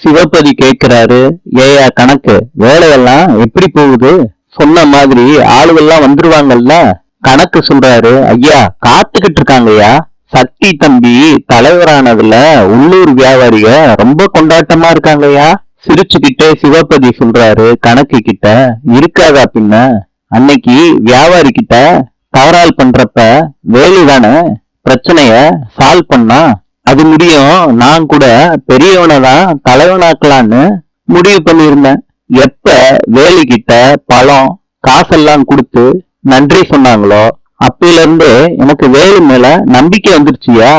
சிவபதி கேக்குறாரு, ஏயா கணக்கு, வேலையெல்லாம் எப்படி போகுது? சொன்ன மாதிரி ஆளுகள்லாம் வந்துருவாங்கல்ல? கணக்கு சொல்றாரு, ஐயா காத்துக்கிட்டு இருக்காங்கய்யா. சக்தி தம்பி தலைவரானதுல உள்ளூர் வியாபாரிக ரொம்ப கொண்டாட்டமா இருக்காங்கய்யா. சிரிச்சுக்கிட்டே சிவபதி சொல்றாரு கணக்கு கிட்ட, இருக்காதா பின்ன? அன்னைக்கு வியாபாரி கிட்ட தகராறு பண்றப்ப வேலுதானே பிரச்சனைய சால்வ் பண்ணா. அது முடியும் நான் கூட பெரியவனை தான் தலைவனாக்கலான்னு முடிவு பண்ணியிருந்தேன். எப்ப வேலுகிட்ட பழம் காசெல்லாம் கொடுத்து நன்றி சொன்னாங்களோ அப்பையில இருந்து எனக்கு வேலு மேல நம்பிக்கை வந்துருச்சியா.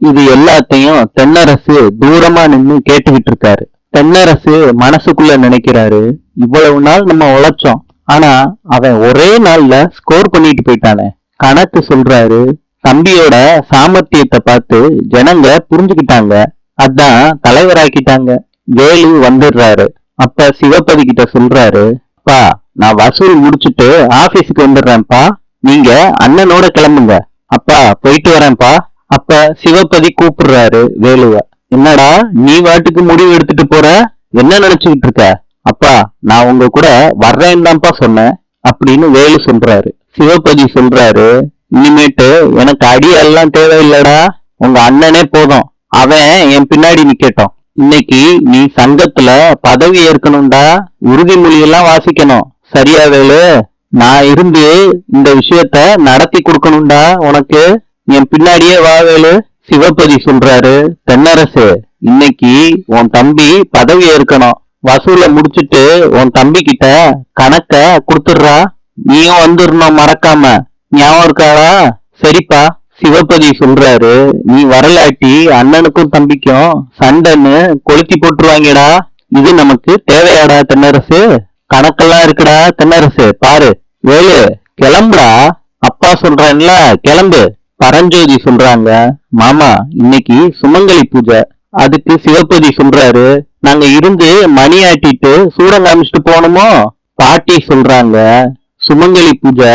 இது எல்லாத்தையும் தென்னரசு தூரமா நின்னு கேட்டுக்கிட்டு இருக்காரு. தென்னரசு மனசுக்குள்ள நினைக்கிறாரு, இவ்வளவு நாள் நம்ம உழைச்சோம், ஆனா அவன் ஒரே நாள்ல ஸ்கோர் பண்ணிட்டு போயிட்டானே. கணக்கு சொல்றாரு, தம்பியோட சாமர்த்தியத்தை பார்த்து ஜனங்க புரிஞ்சுக்கிட்டாங்க, அதான் தலைவராக்கிட்டாங்க. வேலு வந்துடுறாரு. அப்ப சிவபதி கிட்ட சொல்றாரு, அப்பா நான் வசூல் முடிச்சுட்டு ஆபீஸுக்கு வந்துடுறேன்ப்பா, நீங்க அண்ணனோட கிளம்புங்க. அப்பா போயிட்டு வரேன்ப்பா. அப்ப சிவபதி கூப்பிடுறாரு வேலுவ. என்னடா நீ வாட்டுக்கு முடிவு எடுத்துட்டு போற, என்ன நினைச்சுக்கிட்டு இருக்க? அப்பா நான் உங்க கூட வர்றேன்னு தான்ப்பா சொன்னேன் அப்படின்னு வேலு சொல்றாரு. சிவபதி சொல்றாரு, இனிமேட்டு எனக்கு அடியெல்லாம் தேவையில்லடா, உங்க அண்ணனே போதும், அவன் என் பின்னாடி நிக்கட்டும். இன்னைக்கு நீ சங்கத்துல பதவி ஏற்கணும்டா, உறுதிமொழி எல்லாம் வாசிக்கணும், சரியா வேலு? நான் இருந்து இந்த விஷயத்த நடத்தி கொடுக்கணும்டா உனக்கு, என் பின்னாடியே வா வேலு. சிவபதி சொல்றாரு, தென்னரசு இன்னைக்கு உன் தம்பி பதவி ஏற்கணும், வசூல முடிச்சிட்டு உன் தம்பி கிட்ட கணக்க கொடுத்துடுறா, நீயும் வந்துடணும் மறக்காம, ஞாபகம் இருக்காடா? சரிப்பா. சிவபதி சொல்றாரு, நீ வரலாட்டி அண்ணனுக்கும் தம்பிக்கும் சண்டைன்னு கொளுத்தி போட்டுருவாங்கடா, இது நமக்கு தேவையாடா தென்னரசு? கணக்கெல்லாம் இருக்குடா தென்னரசு, பாரு. வேலு கிளம்புடா, அப்பா சொல்றேன்ல கிளம்பு. பரஞ்சோதி சொல்றாங்க, மாமா இன்னைக்கு சுமங்கலி பூஜை. அதுக்கு சிவபதி சொல்றாரு, நாங்க இருந்து மணி ஆட்டிட்டு சூடம் காமிச்சிட்டு போகணுமோ? பாட்டி சொல்றாங்க, சுமங்கலி பூஜை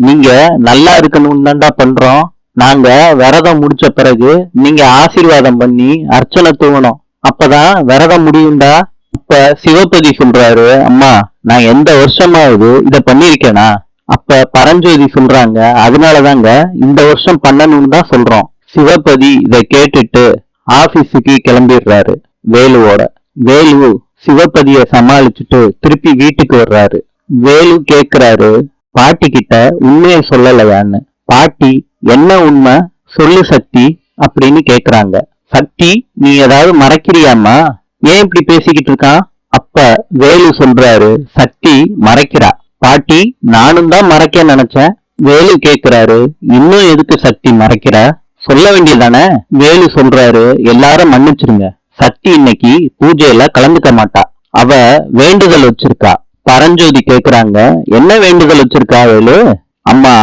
நீங்க நல்லா இருக்கணும்னு தான்டா பண்றோம், நாங்க விரதம் முடிச்ச பிறகு நீங்க ஆசீர்வாதம் பண்ணி அர்ச்சனை தூவணும், அப்பதான் விரதம் முடியும்டா. அப்ப சிவபதி சொல்றாரு, அம்மா நான் எந்த வருஷமாவது இத பண்ணிருக்கேனா? அப்ப பரஞ்சோதி சொல்றாங்க, அதனாலதாங்க இந்த வருஷம் பண்ணணும்னு தான் சொல்றோம். சிவபதி இத கேட்டுட்டு ஆபீஸுக்கு கிளம்பிடுறாரு வேலுவோட. வேலு சிவபதிய சமாளிச்சுட்டு திருப்பி வீட்டுக்கு வர்றாரு. வேலு கேக்குறாரு, பாட்டி கிட்ட உண்மையை சொல்லலையான்னு. பாட்டி என்ன உண்மை சொல்லு சக்தி அப்படின்னு கேக்குறாங்க. சக்தி நீ ஏதாவது மறைக்கிறியாமா, ஏன் இப்படி பேசிக்கிட்டு இருக்கான்? அப்ப வேலு சொல்றாரு, சக்தி மறைக்கிறா பாட்டி, நானும் தான் மறைக்க நினைச்சேன். வேலு கேக்குறாரு, இன்னும் எதுக்கு சக்தி மறைக்கிற, சொல்ல வேண்டியதானே? வேலு சொல்றாரு, எல்லாரும் மன்னிச்சிருங்க, சக்தி இன்னைக்கு பூஜையில கலந்துக்க மாட்டா, அவ வேண்டுதல் வச்சிருக்கா. பரஞ்சோதி கேக்குறாங்க, என்ன வேண்டுதல் வச்சிருக்கா வேலு? அம்மா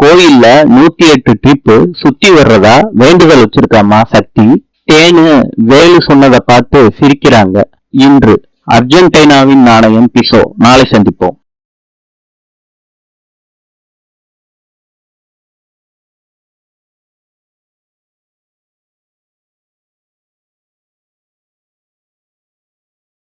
கோயில்ல 108 ட்ரிப்பு சுத்தி வர்றதா வேண்டுதல் வச்சிருக்காமா சக்தி. தேனு வேலு சொன்னதை பார்த்து சிரிக்கிறாங்க. இன்று அர்ஜென்டினாவின் நாணயம் பிசோ. நாளை சந்திப்போம்.